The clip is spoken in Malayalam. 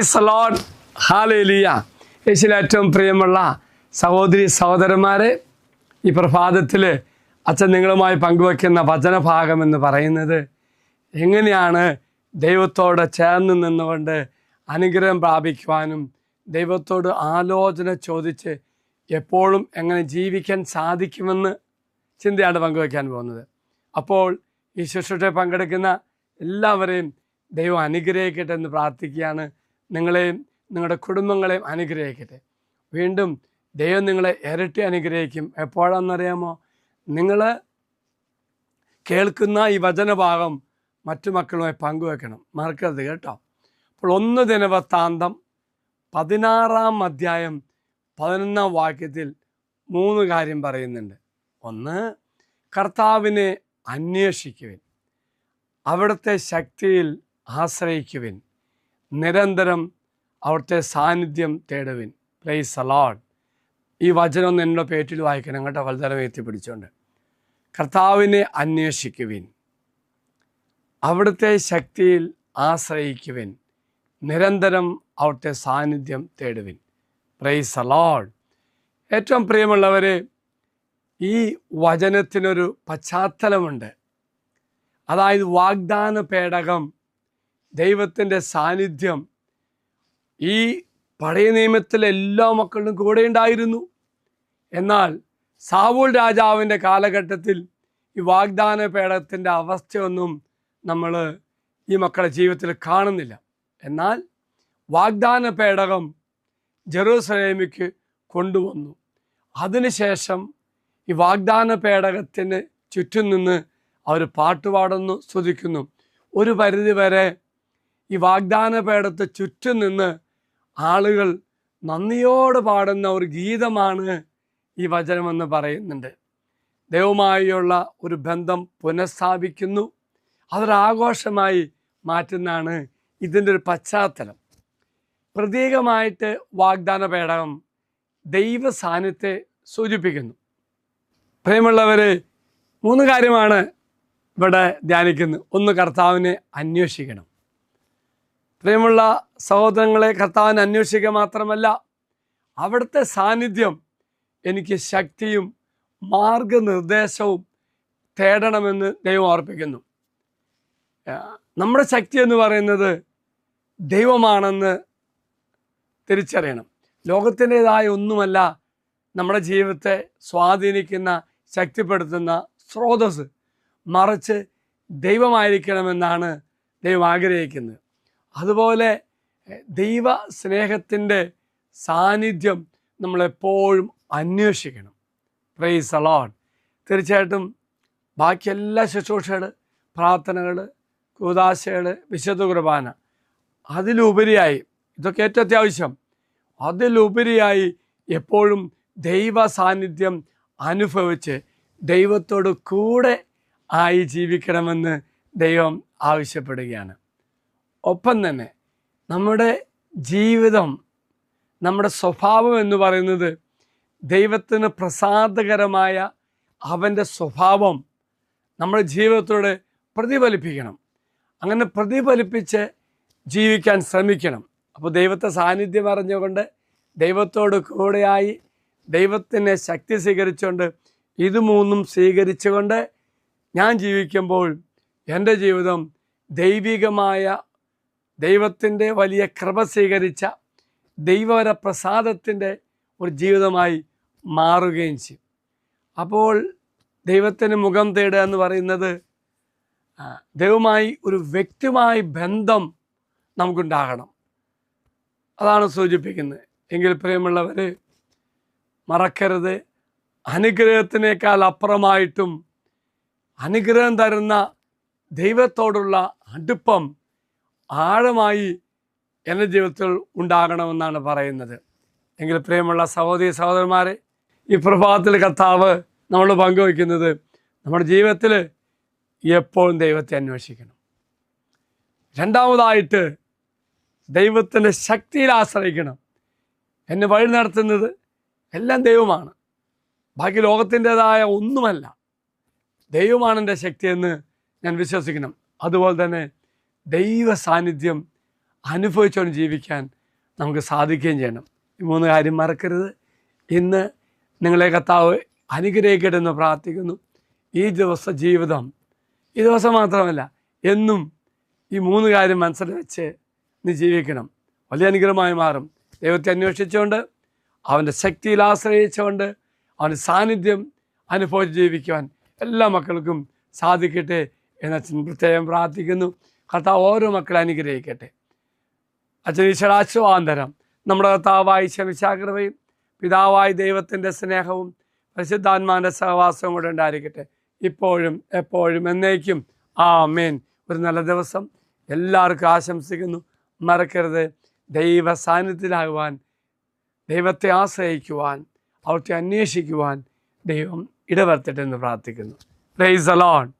Praise the Lord, hallelujah. യേശുവിൽ ഏറ്റവും പ്രിയമുള്ള സഹോദരി സഹോദരന്മാരെ, ഈ പ്രഭാതത്തിൽ അച്ഛൻ നിങ്ങളുമായി പങ്കുവയ്ക്കുന്ന വചനഭാഗം എന്ന് പറയുന്നത് എങ്ങനെയാണ് ദൈവത്തോട് ചേർന്ന് നിന്നുകൊണ്ട് അനുഗ്രഹം പ്രാപിക്കുവാനും ദൈവത്തോട് ആലോചന ചോദിച്ച് എപ്പോഴും എങ്ങനെ ജീവിക്കാൻ സാധിക്കുമെന്ന് ചിന്തയാണ് പങ്കുവയ്ക്കാൻ പോകുന്നത്. അപ്പോൾ ഈ ശുശ്രൂഷയിൽ പങ്കെടുക്കുന്ന എല്ലാവരെയും ദൈവം അനുഗ്രഹിക്കട്ടെ എന്ന് പ്രാർത്ഥിക്കുകയാണ്. നിങ്ങളെയും നിങ്ങളുടെ കുടുംബങ്ങളെയും അനുഗ്രഹിക്കട്ടെ. വീണ്ടും ദൈവം നിങ്ങളെ ഇരട്ടി അനുഗ്രഹിക്കും. എപ്പോഴാണെന്നറിയാമോ? നിങ്ങൾ കേൾക്കുന്ന ഈ വചനഭാഗം മറ്റു മക്കളുമായി പങ്കുവെക്കണം, മറക്കരുത് കേട്ടോ. അപ്പോൾ 1 ദിനവൃത്താന്തം 16-ാം അധ്യായം 11-ാം വാക്യത്തിൽ 3 കാര്യം പറയുന്നുണ്ട്. 1, കർത്താവിനെ അന്വേഷിക്കുവിൻ, അവിടുത്തെ ശക്തിയിൽ ആശ്രയിക്കുവിൻ, നിരന്തരം അവിടുത്തെ സാന്നിധ്യം തേടുവിൻ. Praise the Lord. ഈ വചനം നിങ്ങളുടെ പേറ്റിൽ വായിക്കണം കേട്ടോ, വലുതരം എത്തിപ്പിടിച്ചുകൊണ്ട്. കർത്താവിനെ അന്വേഷിക്കുവിൻ, അവിടുത്തെ ശക്തിയിൽ ആശ്രയിക്കുവിൻ, നിരന്തരം അവിടുത്തെ സാന്നിധ്യം തേടുവിൻ. Praise the Lord. ഏറ്റവും പ്രിയമുള്ളവരെ, ഈ വചനത്തിനൊരു പശ്ചാത്തലമുണ്ട്. അതായത് വാഗ്ദാന പേടകം, ദൈവത്തിൻ്റെ സാന്നിധ്യം ഈ പഴയ നിയമത്തിലെ എല്ലാ മക്കളിലും കൂടെ ഉണ്ടായിരുന്നു. എന്നാൽ സാവൂൾ രാജാവിൻ്റെ കാലഘട്ടത്തിൽ ഈ വാഗ്ദാന പേടകത്തിൻ്റെ അവസ്ഥയൊന്നും നമ്മൾ ഈ മക്കളുടെ ജീവിതത്തിൽ കാണുന്നില്ല. എന്നാൽ വാഗ്ദാന പേടകം ജെറൂസലേമിലേക്ക് കൊണ്ടുവന്നു. അതിനുശേഷം ഈ വാഗ്ദാന പേടകത്തിന് ചുറ്റും നിന്ന് അവർ പാട്ടുപാടുന്നു, സ്തുതിക്കുന്നു. ഒരു പരിധിവരെ ഈ വാഗ്ദാന പേടകത്തെ ചുറ്റും നിന്ന് ആളുകൾ നന്ദിയോടെ പാടുന്ന ഒരു ഗീതമാണ് ഈ വചനമെന്ന് പറയുന്നുണ്ട്. ദൈവമായുള്ള ഒരു ബന്ധം പുനഃസ്ഥാപിക്കുന്നു, അതൊരാഘോഷമായി മാറ്റുന്നതാണ് ഇതിൻ്റെ ഒരു പശ്ചാത്തലം. പ്രത്യേകമായിട്ട് വാഗ്ദാന പേടകം ദൈവ സാന്നിധ്യത്തെ സൂചിപ്പിക്കുന്നു. പ്രിയമുള്ളവർ, 3 കാര്യമാണ് ഇവിടെ ധ്യാനിക്കുന്നത്. 1, കർത്താവിനെ അന്വേഷിക്കണം. പ്രിയമുള്ള സഹോദരങ്ങളെ, കർത്താവിനെ അന്വേഷിക്കുക മാത്രമല്ല, അവിടുത്തെ സാന്നിധ്യം എനിക്ക് ശക്തിയും മാർഗനിർദ്ദേശവും തേടണമെന്ന് ദൈവം ഓർപ്പിക്കുന്നു. നമ്മുടെ ശക്തി എന്ന് പറയുന്നത് ദൈവമാണെന്ന് തിരിച്ചറിയണം. ലോകത്തിൻ്റെതായ ഒന്നുമല്ല നമ്മുടെ ജീവിതത്തെ സ്വാധീനിക്കുന്ന, ശക്തിപ്പെടുത്തുന്ന സ്രോതസ്, മറിച്ച് ദൈവമായിരിക്കണമെന്നാണ് ദൈവം ആഗ്രഹിക്കുന്നത്. അതുപോലെ ദൈവ സ്നേഹത്തിൻ്റെ സാന്നിധ്യം നമ്മളെപ്പോഴും അന്വേഷിക്കണം. Praise the Lord. തീർച്ചയായിട്ടും ബാക്കി എല്ലാ ശുശ്രൂഷകൾ, പ്രാർത്ഥനകൾ, കൂദാശകൾ, വിശുദ്ധ കുർബാന, അതിലുപരിയായി ഇതൊക്കെ ഏറ്റവും അത്യാവശ്യം. അതിലുപരിയായി എപ്പോഴും ദൈവ സാന്നിധ്യം അനുഭവിച്ച് ദൈവത്തോട് കൂടെ ആയി ജീവിക്കണമെന്ന് ദൈവം ആവശ്യപ്പെടുകയാണ്. ഒപ്പം തന്നെ നമ്മുടെ ജീവിതം, നമ്മുടെ സ്വഭാവം എന്ന് പറയുന്നത് ദൈവത്തിന് പ്രസാദകരമായ അവൻ്റെ സ്വഭാവം നമ്മുടെ ജീവിതത്തോടെ പ്രതിഫലിപ്പിക്കണം. അങ്ങനെ പ്രതിഫലിപ്പിച്ച് ജീവിക്കാൻ ശ്രമിക്കണം. അപ്പോൾ ദൈവത്തെ സാന്നിധ്യം അറിഞ്ഞുകൊണ്ട് ദൈവത്തോട് കൂടെയായി ദൈവത്തിൻ്റെ ശക്തി സ്വീകരിച്ചുകൊണ്ട് ഇത് 3 സ്വീകരിച്ചുകൊണ്ട് ഞാൻ ജീവിക്കുമ്പോൾ എൻ്റെ ജീവിതം ദൈവികമായ, ദൈവത്തിൻ്റെ വലിയ കൃപ സ്വീകരിച്ച ദൈവവര പ്രസാദത്തിൻ്റെ ഒരു ജീവിതമായി മാറുകയും ചെയ്യും. അപ്പോൾ ദൈവത്തിന് മുഖം തേടുക എന്ന് പറയുന്നത് ദൈവമായി ഒരു വ്യക്തിയുമായി ബന്ധം നമുക്കുണ്ടാകണം. അതാണ് സൂചിപ്പിക്കുന്നത്. എങ്കിൽ പ്രിയമുള്ളവർ, മറക്കരുത്, അനുഗ്രഹത്തിനേക്കാൾ അപ്പുറമായിട്ടും അനുഗ്രഹം തരുന്ന ദൈവത്തോടുള്ള അടുപ്പം ആഴമായി എൻ്റെ ജീവിതത്തിൽ ഉണ്ടാകണമെന്നാണ് പറയുന്നത്. എങ്കിൽ പ്രിയമുള്ള സഹോദരി സഹോദരന്മാരെ, ഈ പ്രഭാതത്തിൽ കർത്താവ് നമ്മൾ പങ്കുവയ്ക്കുന്നത് നമ്മുടെ ജീവിതത്തിൽ എപ്പോഴും ദൈവത്തെ അന്വേഷിക്കണം. രണ്ടാമതായിട്ട് ദൈവത്തിൻ്റെ ശക്തിയിൽ ആശ്രയിക്കണം. എന്നെ വഴി നടത്തുന്നത് എല്ലാം ദൈവമാണ്, ബാക്കി ലോകത്തിൻ്റെതായ ഒന്നുമല്ല. ദൈവമാണ് എൻ്റെ ശക്തിയെന്ന് ഞാൻ വിശ്വസിക്കണം. അതുപോലെ തന്നെ ദൈവ സാന്നിധ്യം അനുഭവിച്ചുകൊണ്ട് ജീവിക്കാൻ നമുക്ക് സാധിക്കുകയും ചെയ്യണം. ഈ 3 കാര്യം മറക്കരുത്. ഇന്ന് നിങ്ങളെ കർത്താവ് അനുഗ്രഹിക്കട്ടെ എന്ന് പ്രാർത്ഥിക്കുന്നു. ഈ ജീവിതം ഈ ദിവസം മാത്രമല്ല, എന്നും ഈ 3 കാര്യം മനസ്സിൽ വെച്ച് നീ ജീവിക്കണം. വലിയ അനുഗ്രഹമായി മാറും. ദൈവത്തെ അന്വേഷിച്ചുകൊണ്ട്, അവൻ്റെ ശക്തിയിൽ ആശ്രയിച്ചുകൊണ്ട്, അവൻ്റെ സാന്നിധ്യം അനുഭവിച്ച് ജീവിക്കുവാൻ എല്ലാ മക്കൾക്കും സാധിക്കട്ടെ എന്ന് അച്ഛൻ പ്രത്യേകം പ്രാർത്ഥിക്കുന്നു. കർത്താവ് ഓരോ മക്കളെ അനുഗ്രഹിക്കട്ടെ. അച്ഛൻ ഈശ്വരാശ്വാന്തരം നമ്മുടെ കർത്താവായി ശമിശാകൃപയും പിതാവായി ദൈവത്തിൻ്റെ സ്നേഹവും പരിശുദ്ധാത്മാവിൻ്റെ സഹവാസവും കൂടെ ഉണ്ടായിരിക്കട്ടെ, ഇപ്പോഴും എപ്പോഴും എന്നേക്കും. ആമേൻ. ഒരു നല്ല ദിവസം എല്ലാവർക്കും ആശംസിക്കുന്നു. മറക്കരുത്, ദൈവ സാന്നിധ്യത്തിലാകുവാൻ, ദൈവത്തെ ആശ്രയിക്കുവാൻ, അവിടുത്തെ അന്വേഷിക്കുവാൻ ദൈവം ഇടവരുത്തട്ടെ എന്ന് പ്രാർത്ഥിക്കുന്നു. Praise the Lord.